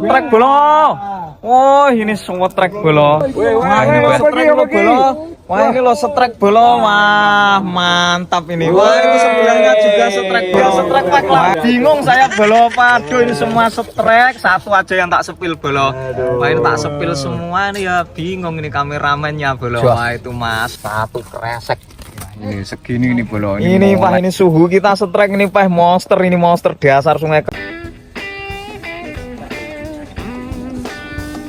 setrek bolo. Oh, ini setrek bolo. Wah, ini setrek bolo. Wah, ini lo setrek bolo. Wah, mantap ini. Wah, itu sebelahnya juga setrek bolo. Setrek pak. Bingung saya bolo. Waduh, ini semua setrek. Satu aja yang tak sepil bolo. Wah, ini tak sepil semua nih ya. Bingung ini kameramennya bolo. Wah, itu mas satu kresek. Ini segini ini bolo. Ini pak, ini suhu kita setrek ini pak. Monster ini monster dasar sungai.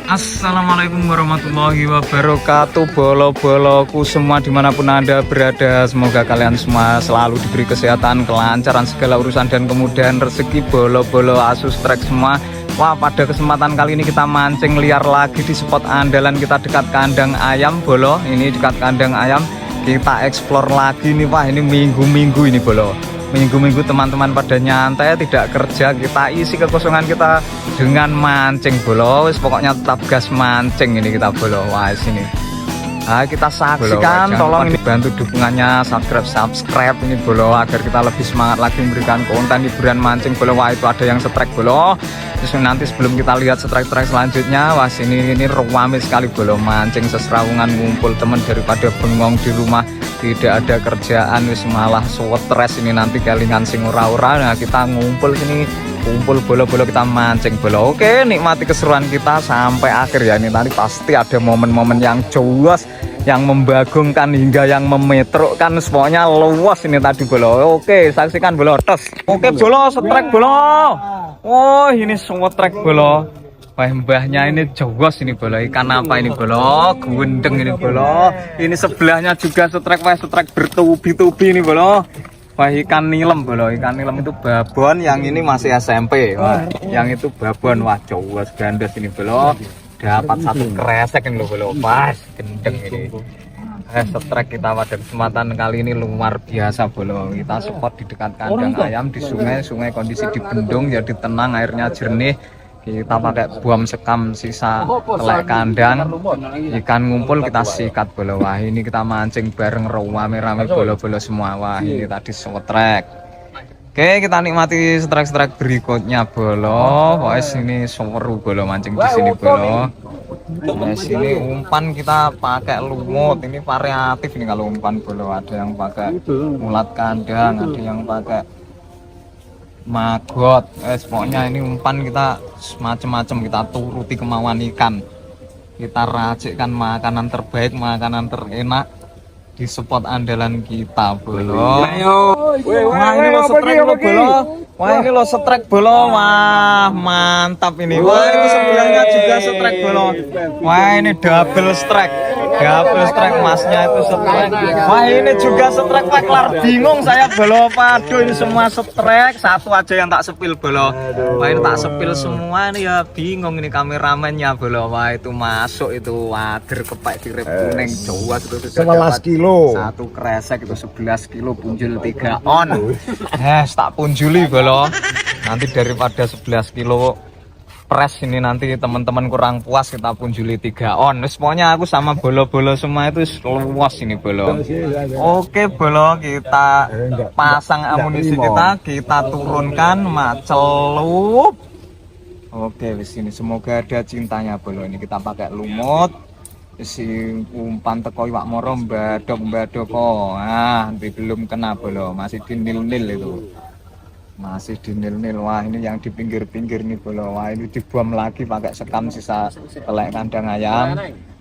Assalamualaikum warahmatullahi wabarakatuh. Bolo-boloku semua dimanapun anda berada, semoga kalian semua selalu diberi kesehatan, kelancaran segala urusan dan kemudahan rezeki. Bolo-bolo Asus trek semua. Wah, pada kesempatan kali ini kita mancing liar lagi di spot andalan kita dekat kandang ayam bolo. Ini dekat kandang ayam kita explore lagi nih. Wah, ini minggu-minggu ini bolo. Minggu-minggu teman-teman pada nyantai tidak kerja, kita isi kekosongan kita dengan mancing bolo. Wis pokoknya tetap gas mancing ini kita bolo. Wah, sini kita saksikan bolo, tolong ini bantu dukungannya, subscribe ini bolo agar kita lebih semangat lagi memberikan konten hiburan mancing bolo. Wah, itu ada yang setrek bolo. Terus nanti sebelum kita lihat setrek-setrek selanjutnya, wah ini ruame sekali bolo, mancing seserawungan ngumpul teman daripada bengong di rumah tidak ada kerjaan, wis malah stres ini nanti kelingan sing ora-ora. Nah, kita ngumpul sini, kumpul bolo-bolo kita mancing bolo. Oke, nikmati keseruan kita sampai akhir ya. Ini nanti pasti ada momen-momen yang jelas, yang membagongkan hingga yang memetrokkan, semuanya luas ini tadi bolo. Oke, saksikan bolo tes. Oke bolo, setrek bolo. Oh, ini setrek bolo. Wah, mbahnya ini jogos ini bolo. Ikan apa ini bolo? Gendeng ini bolo. Ini sebelahnya juga setrek, wah setrek bertubi-tubi ini bolo. Wah, ikan nilem bolo. Ikan nilem itu babon, yang ini masih SMP. Wah, yang itu babon. Wah, jogos gandes ini bolo. Dapat satu kresek ini bolo. Pas gendeng ini. Setrek kita pada kesempatan kali ini luar biasa bolo. Kita spot di dekat kandang ayam di sungai kondisi di bendung jadi tenang, airnya jernih. Kita pakai buam sekam sisa telek kandang, ikan ngumpul kita sikat bolo. Wah, ini kita mancing bareng rame-rame bolo-bolo semua. Wah, ini tadi setrek. Oke, kita nikmati setrek-setrek berikutnya bolo. Wah, sini seru bolo mancing di sini bolo. Nah, sini umpan kita pakai lumut. Ini variatif ini kalau umpan bolo. Ada yang pakai mulat kandang, ada yang pakai magot. Pokoknya ini umpan kita macam-macam, kita turuti kemauan ikan. Kita racikkan makanan terbaik, makanan terenak di spot andalan kita bolo. Wah, ini lo setrek lo bolo. Wah, ini lo setrek bolo. Wah, mantap ini. Wah, itu sebelahnya juga setrek bolo. Wah, ini double strike. Double strike, masnya itu setrek. Wah, ini juga setrek paklar. Bingung saya bolo. Waduh, ini semua setrek. Satu aja yang tak sepil bolo. Wah, ini tak sepil semua nih ya. Bingung ini kameramennya bolo. Wah, itu masuk itu wader kepek tirip kuning Jawa itu sudah 11 kilo. Satu kresek itu 11 kilo, punjul 3 on. Tak punjuli bolo. Nanti daripada 11 kilo pres ini nanti teman-teman kurang puas, kita punjuli 3 on. Semuanya aku sama bolo-bolo semua itu luas ini bolo. Oke bolo, kita pasang amunisi kita turunkan macelup. Oke, di sini semoga ada cintanya bolo. Ini kita pakai lumut. Si umpan teko iwak moro mbadok kok. Nah, belum kena bolo, masih di nil-nil itu. Masih di nil-nil. Wah, ini yang di pinggir-pinggir nih bolo. Wah, ini dibuam lagi pakai sekam sisa telek kandang ayam.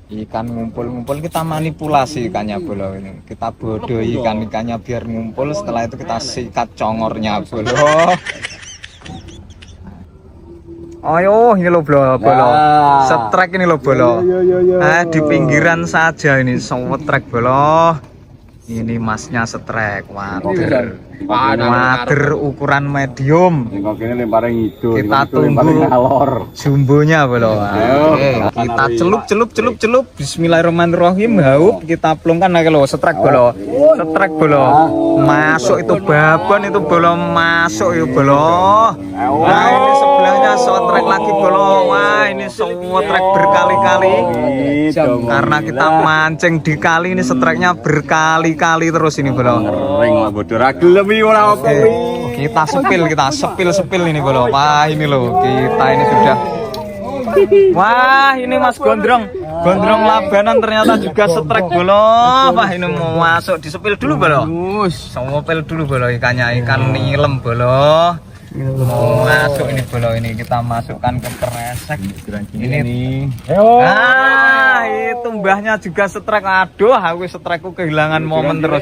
Ikan ngumpul-ngumpul, kita manipulasi ikannya bolo ini. Kita bodohi ikannya biar ngumpul, setelah itu kita sikat congornya bolo. Ayo, ini lo bolo. Setrek ini lo bolo. Di pinggiran saja ini setrek bolo. Ini masnya setrek, wader ukuran medium. Kita tunggu jumbonya bolo. Oke, kita celup. Bismillahirrahmanirrahim. Haup kita plungkan lagi lo. Setrek bolo. Masuk itu babon itu bolo, masuk itu bolo. Nah, ini sebelahnya setrek lagi bolo. Wah, ini setrek berkali-kali. Karena kita mancing di kali ini setreknya berkali-kali terus ini bolo. Kita sepil ini bolo. Wah, ini loh, kita ini sudah Wah, ini Mas Gondrong. Gondrong Labanan ternyata juga setrek bolo. Wah, ini mau masuk disepil dulu bolo. Sepil dulu bolo ikannya, ikan nilem bolo. Mau masuk ini bolo, ini kita masukkan ke kresek. Ini. Ah, itu mbahnya juga setrek. Aduh, aku setrekku kehilangan momen terus.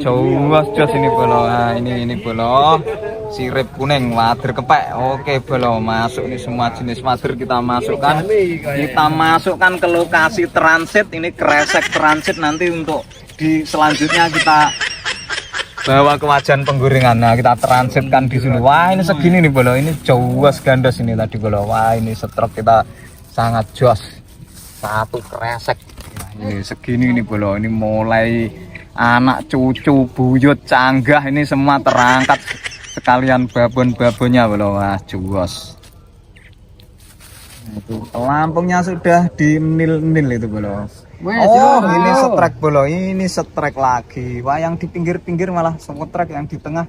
Jos ini bolo. Nah, ini bolo. Sirip kuning, wader kepek. Oke bolo, masuk ini semua jenis wader kita masukkan. Kita masukkan ke lokasi transit. Ini kresek transit, nanti untuk di selanjutnya kita bawa ke wajan penggorengan. Nah, kita transitkan di sini. Wah, ini segini nih bolo. Ini jos gandos ini tadi bolo. Wah, ini setrek kita sangat jos. Satu kresek. Nah, ini segini nih bolo. Ini mulai anak cucu buyut canggah ini semua terangkat sekalian babon-babonnya bolo. Wah, jos. Itu pelampungnya sudah di nil-nil itu bolo. Oh, ini setrek bolo, ini setrek lagi. Wah, yang di pinggir-pinggir malah setrek, yang di tengah.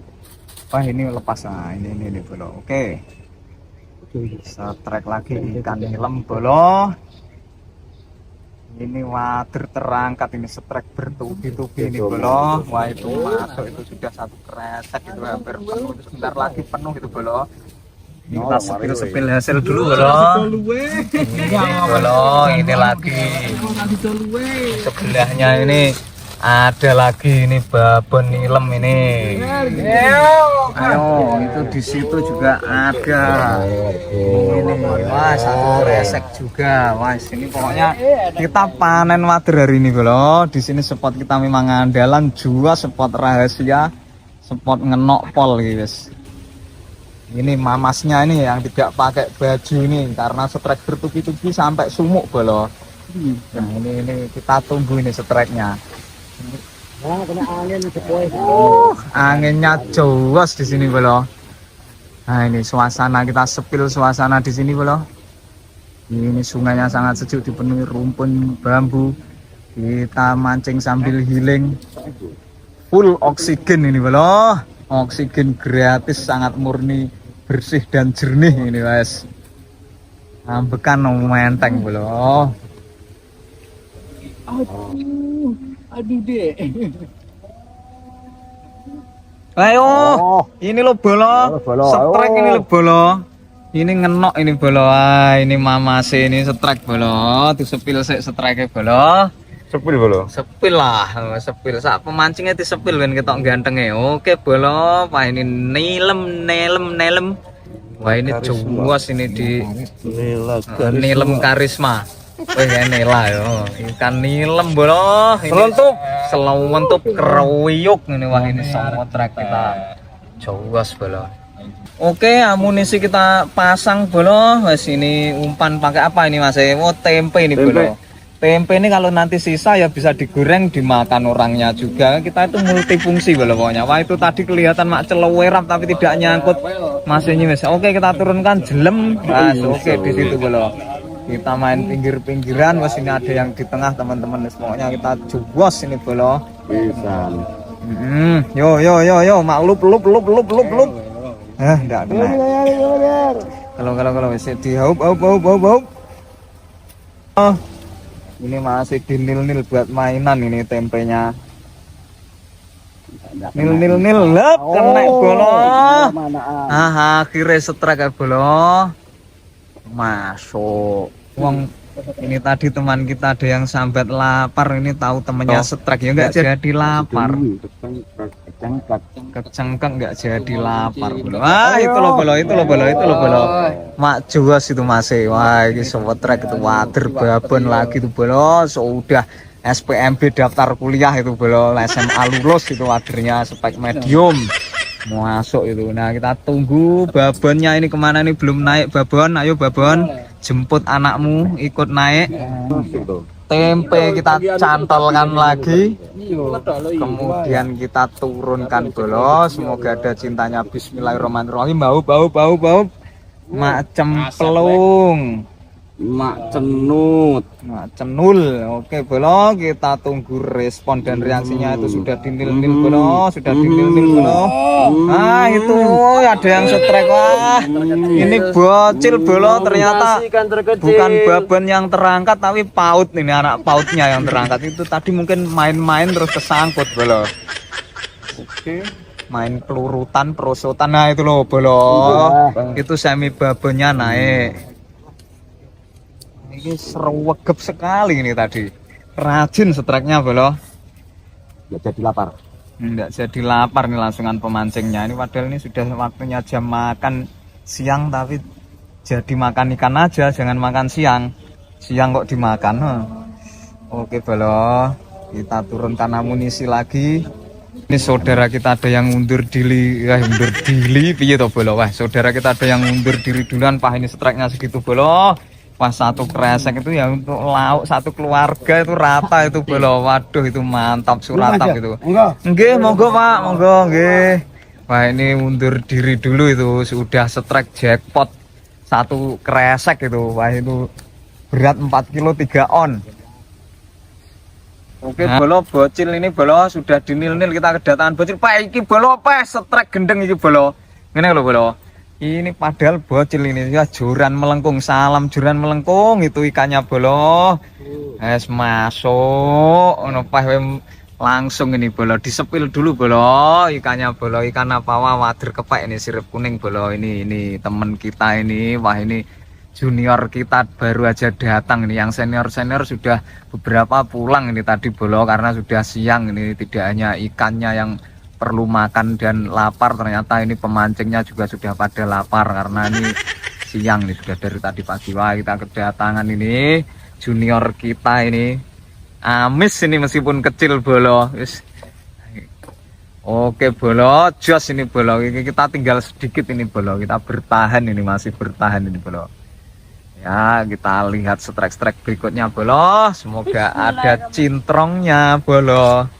Wah, ini lepas. Nah, ini bolo. Oke. Setrek lagi ikan nilem bolo. Ini wader terangkat, ini setrek bertubi-tubi ini bolo. Wah, itu masuk, itu sudah satu kresek itu hampir penuh. Itu sebentar lagi penuh itu bolo. Ini kita sepil hasil dulu bolo. Bolo, ini lagi sebelahnya ini ada lagi ini babon nilem ini. Ayo, itu di situ juga ada. Ini, wah satu kresek juga. Wah, sini pokoknya kita panen wader hari ini bolo. Di sini spot kita memang andalan, juga spot rahasia, spot ngenok pol guys. Ini mamasnya ini yang tidak pakai baju ini karena setrek bertubi-tubi sampai sumuk bolo. Nah, ini kita tunggu ini setreknya. Anginnya jelas di sini bolo. Nah, ini suasana kita sepil suasana di sini bolo. Ini sungainya sangat sejuk, dipenuhi rumpun bambu. Kita mancing sambil healing. Full oksigen ini bolo. Oksigen gratis, sangat murni, bersih dan jernih ini guys. Ambekan menteng bolo. Aduh deh. Ayo, ini lo bolo, setrek ini lo bolo. Ini ngenok ini bolo. Ini mamase ini setrek bolo. Disepil setreknya bolo. Sepil bolo. Sepil lah, sepil. Saat pemancingnya disepil kan ketok gantengnya. Oke bolo, wah ini nilem. Wah ini juwas ini di nilem karisma. Wah nela yo, ikan nilem bolo. Selentup keruyuk ini. Wah ini semua trek kita juwas bolo. Oke, amunisi kita pasang bolo. Wes ini umpan pakai apa ini mas? Oh tempe ini bolo. Tempe ini kalau nanti sisa ya bisa digoreng, dimakan orangnya juga. Kita itu multifungsi bolo pokoknya. Wah itu tadi kelihatan mak celowerap tapi tidak nyangkut masihnya mas. Oke kita turunkan jelem. Mas oke di situ bolo. Kita main pinggir-pinggiran. Mas ini ada yang di tengah teman-teman. Pokoknya kita jubos ini bolo. Bisa. Yo mak lup. Enggak kena. Kalau wis dihaup. Oh. Ini masih di nil buat mainan ini tempenya. Nil lep kena bolo. Akhirnya setrek ya bolo. Masuk. Wong ini tadi teman kita ada yang sambat lapar, ini tahu temennya setrek ya enggak jadi lapar. Kecengkak enggak jadi lapar bolo. Itu lo bolo. Mak juas itu masih. Wah, ini setrek itu wader babon lagi itu bolo. Sudah SPMB daftar kuliah itu bolo. SMA lulus itu wadernya spek medium. Masuk itu. Nah, kita tunggu babonnya ini kemana nih, belum naik babon. Ayo babon, jemput anakmu ikut naik. Tempe kita cantolkan lagi, kemudian kita turunkan bolo. Semoga ada cintanya. Bismillahirrahmanirrahim. Bau macam pelung. Mak cenut. Nah, cenul. Oke, Bolo, kita tunggu respon dan reaksinya itu sudah dinil-nil, Bolo, sudah dinil-nil, Bolo. Nah, itu ada yang setrek. Wah, ini bocil, Bolo, ternyata bukan baban yang terangkat tapi paut ini, anak pautnya yang terangkat. Itu tadi mungkin main-main terus kesangkut, Bolo. Oke, main pelurutan, perosotan. Nah, itu loh, Bolo. Itu semi babannya naik. Ini serwegep sekali ini tadi. Rajin setreknya, Bolo. Ya jadi lapar. Enggak jadi lapar nih langsungan pemancingnya. Ini padahal ini sudah waktunya jam makan siang tapi jadi makan ikan aja, jangan makan siang. Siang kok dimakan. Oke, Bolo. Kita turunkan amunisi lagi. Ini saudara kita ada yang undur diri, undur diri piye to, Bolo? Wah, saudara kita ada yang undur diri duluan. Pah, ini streknya segitu, Bolo. Pas satu kresek itu ya untuk lauk satu keluarga itu rata itu, Bolo. Waduh, itu mantap suratap itu. Nggih, monggo Pak, monggo nggih. Wah, ini undur diri dulu itu sudah setrek jackpot satu kresek itu. Wah, itu berat 4 kilo 3 on. Oke, Bolo, bocil ini, Bolo, sudah dinil-nil kita kedatangan bocil. Pak, iki Bolo apa setrek gendeng iki, Bolo. Ngene lho, Bolo. Ini padahal bocil ini ya, juran melengkung, salam juran melengkung itu ikannya, Bolo. Es masuk ono langsung ini, Bolo, disepil dulu, Bolo, ikannya, Bolo. Ikan apa? Wah, wader kepek ini, sirip kuning, Bolo. Ini temen kita ini. Wah, ini junior kita baru aja datang ini. Yang senior sudah beberapa pulang ini tadi, Bolo, karena sudah siang ini. Tidak hanya ikannya yang perlu makan dan lapar, ternyata ini pemancingnya juga sudah pada lapar karena ini siang nih, sudah dari tadi pagi. Wah, kita kedatangan ini junior kita ini, amis ini meskipun kecil, Bolo. Oke, Bolo, jos ini, Bolo. Kita tinggal sedikit ini, Bolo. Kita bertahan ini, masih bertahan ini, Bolo. Ya, kita lihat strek-strek berikutnya, Bolo. Semoga ada cintrongnya, Bolo.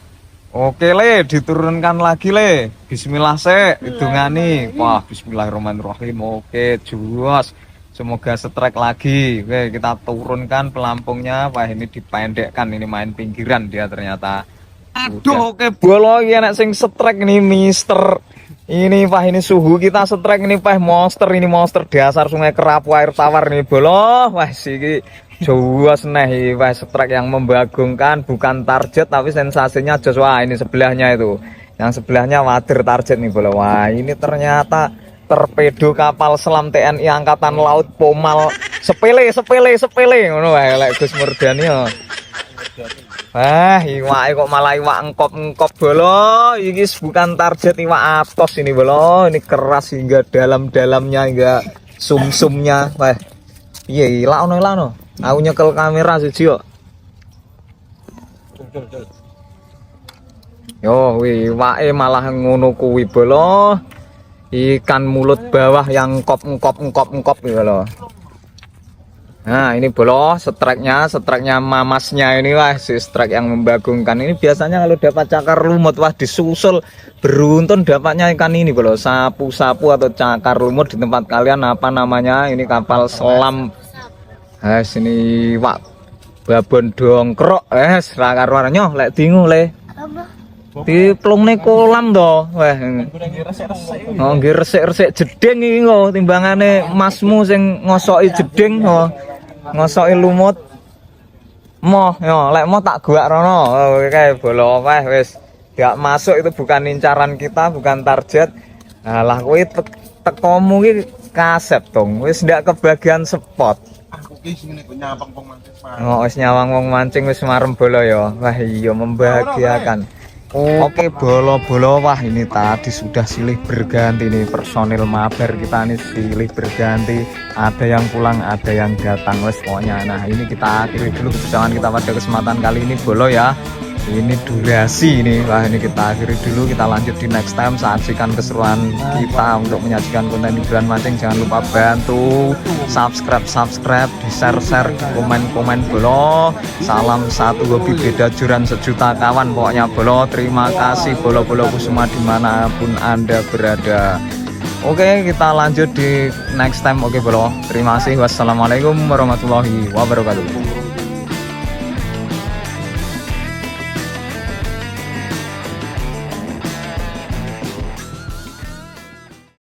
Oke, Le, diturunkan lagi, Le. Bismillah, hitungani. Wah, bismillahirrahmanirrahim. Oke, jos. Semoga setrek lagi. Oke, kita turunkan pelampungnya. Wah, ini dipendekkan, ini main pinggiran dia ternyata. Aduh, oke, Bolo, ya nek sing setrek ini mister. Ini, Pak, ini suhu kita setrek ini, Pak, monster. Ini monster dasar Sungai Kerapu air tawar nih, Bolo. Wah, sih Jawa seneh, wah, setrek yang membagongkan, bukan target tapi sensasinya jos. Wah, ini sebelahnya itu, yang sebelahnya wader target nih, Bolo. Wah, ini ternyata torpedo kapal selam TNI Angkatan Laut Pomal. Sepele ngono wae lek Gus Murdani. Wah, iwake kok malah iwak engkop, Bolo. Ini bukan target, iwak atos ini, Bolo. Ini keras hingga dalam-dalamnya, hingga sumsumnya. Wah, iya, ilano. Aku nyekel kamera siji yo. Yo, iwake malah ngono kuwi, Bolo. Ikan mulut bawah yang engkop iki, Bolo. Nah, ini, Bolo, streknya mamasnya ini, wah, si strek yang membagongkan ini. Biasanya kalau dapat cakar lumut, wah, disusul beruntun dapatnya ikan ini, Bolo. Sapu-sapu atau cakar lumut di tempat kalian apa namanya? Ini kapal selam. Sini wak babon dongkrok, seragar-warnyo lek dingu le. Diplungne kolam to, wah. Oh, nggih resik-resik jeding iki kok timbangane masmu sing ngosoki jeding, ngosoki lumut. Moh, yo lek mau tak guak rono. Oke, Bolo, wah wis gak masuk, itu bukan incaran kita, bukan target. Nah, lah kuwi tekomu iki kasep dong, wis ndak kebagian spot. Oh, wis nyawang wong mancing wis marem, Bolo ya. Wah, iya membahagiakan. Oke, Bolo, wah, ini tadi sudah silih berganti nih personil mabar kita nih, silih berganti. Ada yang pulang, ada yang datang, wes pokoknya. Nah, ini kita akhiri dulu kebersamaan kita pada kesempatan kali ini, Bolo ya. Ini durasi ini, wah, ini kita akhiri dulu, kita lanjut di next time. Saksikan keseruan kita untuk menyajikan konten hiburan mancing. Jangan lupa bantu subscribe, di share, di komen, Bolo. Salam satu hobi beda juran sejuta kawan, pokoknya, Bolo. Terima kasih, Bolo-boloku semua dimanapun Anda berada. Oke, kita lanjut di next time. Oke, bro. Terima kasih. Wassalamualaikum warahmatullahi wabarakatuh.